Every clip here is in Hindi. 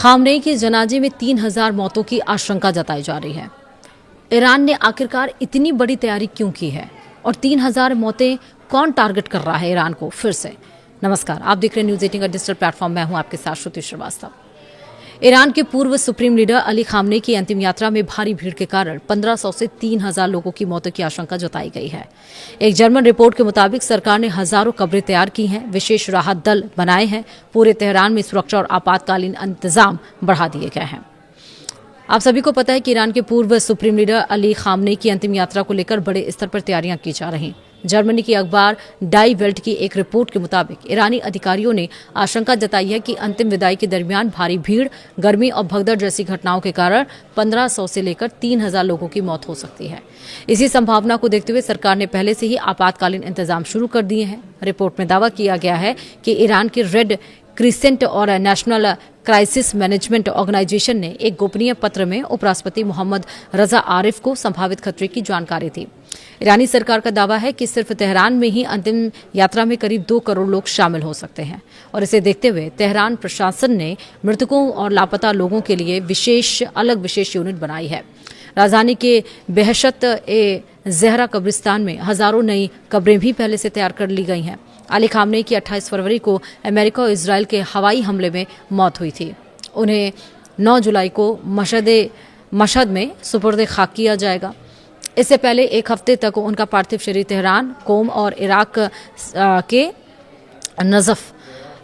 खामनेई के जनाजे में 3000 मौतों की आशंका जताई जा रही है। ईरान ने आखिरकार इतनी बड़ी तैयारी क्यों की है और 3000 मौतें कौन टारगेट कर रहा है ईरान को फिर से? नमस्कार, आप देख रहे हैं न्यूज़ 18 का डिजिटल प्लेटफॉर्म। मैं हूं आपके साथ श्रुति श्रीवास्तव। ईरान के पूर्व सुप्रीम लीडर अली खामनेई की अंतिम यात्रा में भारी भीड़ के कारण 1500 से 3000 लोगों की मौत की आशंका जताई गई है। एक जर्मन रिपोर्ट के मुताबिक सरकार ने हजारों कब्रें तैयार की हैं, विशेष राहत दल बनाए हैं, पूरे तेहरान में सुरक्षा और आपातकालीन इंतजाम बढ़ा दिए गए हैं। आप सभी को पता है कि ईरान के पूर्व सुप्रीम लीडर अली खामनेई की अंतिम यात्रा को लेकर बड़े स्तर पर तैयारियां की जा रही। जर्मनी की अखबार डाई वेल्ट की एक रिपोर्ट के मुताबिक ईरानी अधिकारियों ने आशंका जताई है कि अंतिम विदाई के दरमियान भारी भीड़, गर्मी और भगदड़ जैसी घटनाओं के कारण 1500 से लेकर 3000 लोगों की मौत हो सकती है। इसी संभावना को देखते हुए सरकार ने पहले से ही आपातकालीन इंतजाम शुरू कर दिए हैं। रिपोर्ट में दावा किया गया है कि ईरान के रेड क्रिसेंट और नेशनल क्राइसिस मैनेजमेंट ऑर्गेनाइजेशन ने एक गोपनीय पत्र में उपराष्ट्रपति मोहम्मद रजा आरिफ को संभावित खतरे की जानकारी दी। ईरानी सरकार का दावा है कि सिर्फ तेहरान में ही अंतिम यात्रा में करीब 2 करोड़ लोग शामिल हो सकते हैं और इसे देखते हुए तेहरान प्रशासन ने मृतकों और लापता लोगों के लिए विशेष यूनिट बनाई है। राजधानी के बेहशत ए जहरा कब्रिस्तान में हजारों नई कब्रें भी पहले से तैयार कर ली गई हैं। अली खामनेई की 28 फरवरी को अमेरिका और इजराइल के हवाई हमले में मौत हुई थी। उन्हें 9 जुलाई को मशहद में सुपुर्द खाक किया जाएगा। इससे पहले एक हफ्ते तक उनका पार्थिव शरीर तेहरान, कोम और इराक के नजफ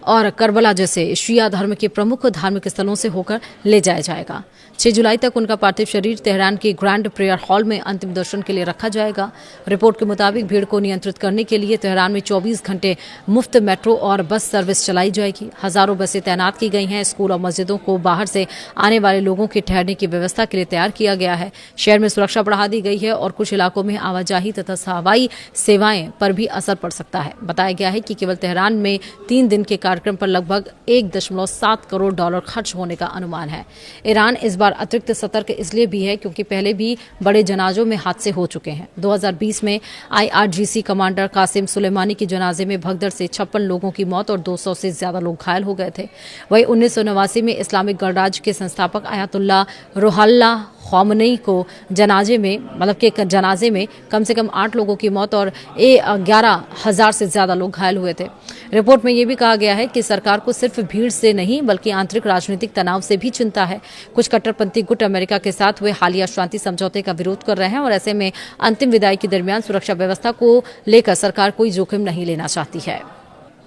और करबला जैसे शिया धर्म के प्रमुख धार्मिक स्थलों से होकर ले जाया जाएगा। 6 जुलाई तक उनका पार्थिव शरीर तेहरान के ग्रैंड प्रेयर हॉल में अंतिम दर्शन के लिए रखा जाएगा। रिपोर्ट के मुताबिक भीड़ को नियंत्रित करने के लिए तेहरान में 24 घंटे मुफ्त मेट्रो और बस सर्विस चलाई जाएगी। हजारों बसें तैनात की गई हैं। स्कूल और मस्जिदों को बाहर से आने वाले लोगों के ठहरने की व्यवस्था के लिए तैयार किया गया है। शहर में सुरक्षा बढ़ा दी गई है और कुछ इलाकों में आवाजाही तथा हवाई सेवाएं पर भी असर पड़ सकता है। बताया गया है कि केवल तेहरान में 3 दिन के कार्यक्रम पर लगभग $1.7 करोड़ खर्च होने का अनुमान है। ईरान इस बार अतिरिक्त सतर्क इसलिए भी है क्योंकि पहले भी बड़े जनाजों में हादसे हो चुके हैं। 2020 में IRGC कमांडर कासिम सुलेमानी के जनाजे में भगदड़ से 56 लोगों की मौत और 200 से ज्यादा लोग घायल हो गए थे। वहीं 1989 में इस्लामिक गणराज्य के संस्थापक आयतुल्लाह रूहुल्लाह खामनेई को जनाजे में कम से कम 8 लोगों की मौत और 11,000 से ज्यादा लोग घायल हुए थे। रिपोर्ट में यह भी कहा गया है कि सरकार को सिर्फ भीड़ से नहीं बल्कि आंतरिक राजनीतिक तनाव से भी चिंता है। कुछ कट्टरपंथी गुट अमेरिका के साथ हुए हालिया शांति समझौते का विरोध कर रहे हैं और ऐसे में अंतिम विदाई के दरमियान सुरक्षा व्यवस्था को लेकर सरकार कोई जोखिम नहीं लेना चाहती है।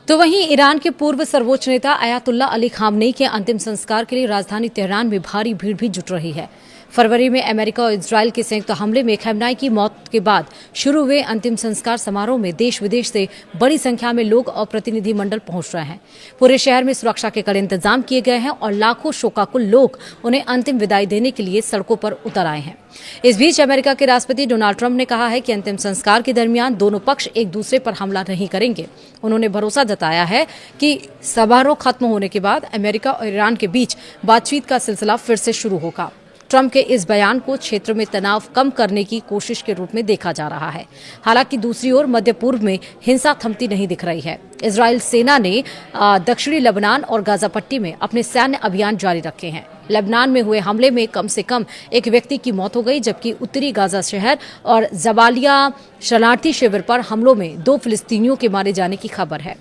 तो वहीं ईरान के पूर्व सर्वोच्च नेता अयातुल्ला अली खामनेई के अंतिम संस्कार के लिए राजधानी तेहरान में भारी भीड़ भी जुट रही है। फरवरी में अमेरिका और इजराइल के संयुक्त हमले में खमेनी की मौत के बाद शुरू हुए अंतिम संस्कार समारोह में देश विदेश से बड़ी संख्या में लोग और प्रतिनिधिमंडल पहुंच रहे हैं। पूरे शहर में सुरक्षा के कड़े इंतजाम किए गए हैं और लाखों शोकाकुल लोग उन्हें अंतिम विदाई देने के लिए सड़कों पर उतर आए हैं। इस बीच अमेरिका के राष्ट्रपति डोनाल्ड ट्रंप ने कहा है कि अंतिम संस्कार के दरमियान दोनों पक्ष एक दूसरे पर हमला नहीं करेंगे। उन्होंने भरोसा जताया है कि समारोह खत्म होने के बाद अमेरिका और ईरान के बीच बातचीत का सिलसिला फिर से शुरू होगा। ट्रंप के इस बयान को क्षेत्र में तनाव कम करने की कोशिश के रूप में देखा जा रहा है। हालांकि दूसरी ओर मध्य पूर्व में हिंसा थमती नहीं दिख रही है। इजराइल सेना ने दक्षिणी लेबनान और गाजा पट्टी में अपने सैन्य अभियान जारी रखे हैं। लेबनान में हुए हमले में कम से कम एक व्यक्ति की मौत हो गई, जबकि उत्तरी गाजा शहर और जबालिया शरणार्थी शिविर पर हमलों में 2 फिलिस्तीनियों के मारे जाने की खबर है।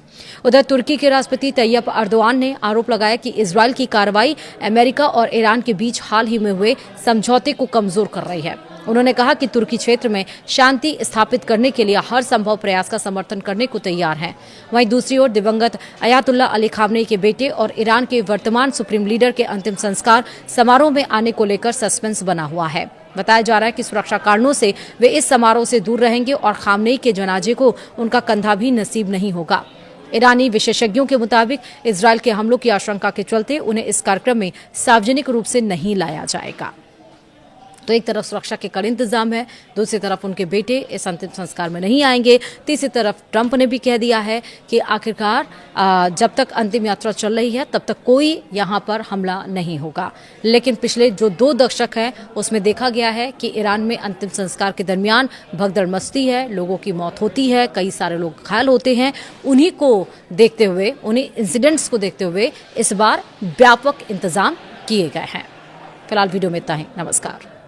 उधर तुर्की के राष्ट्रपति तैयब अर्दोआन ने आरोप लगाया कि इजराइल की कार्रवाई अमेरिका और ईरान के बीच हाल ही में हुए समझौते को कमजोर कर रही है। उन्होंने कहा कि तुर्की क्षेत्र में शांति स्थापित करने के लिए हर संभव प्रयास का समर्थन करने को तैयार है। वहीं दूसरी ओर दिवंगत अयातुल्ला अली खामनेई के बेटे और ईरान के वर्तमान सुप्रीम लीडर के अंतिम संस्कार समारोह में आने को लेकर सस्पेंस बना हुआ है। बताया जा रहा है कि सुरक्षा कारणों से वे इस समारोह से दूर रहेंगे और खामनेई के जनाजे को उनका कंधा भी नसीब नहीं होगा। ईरानी विशेषज्ञों के मुताबिक इजराइल के हमलों की आशंका के चलते उन्हें इस कार्यक्रम में सार्वजनिक रूप से नहीं लाया जाएगा। तो एक तरफ सुरक्षा के कड़े इंतजाम है, दूसरी तरफ उनके बेटे इस अंतिम संस्कार में नहीं आएंगे। तीसरी तरफ ट्रंप ने भी कह दिया है कि आखिरकार जब तक अंतिम यात्रा चल रही है तब तक कोई यहाँ पर हमला नहीं होगा। लेकिन पिछले जो 2 दशक है उसमें देखा गया है कि ईरान में अंतिम संस्कार के दरमियान भगदड़ मचती है, लोगों की मौत होती है, कई सारे लोग घायल होते हैं। उन्हीं को देखते हुए, उन्हीं इंसिडेंट्स को देखते हुए इस बार व्यापक इंतजाम किए गए हैं। फिलहाल वीडियो में इतना ही। नमस्कार।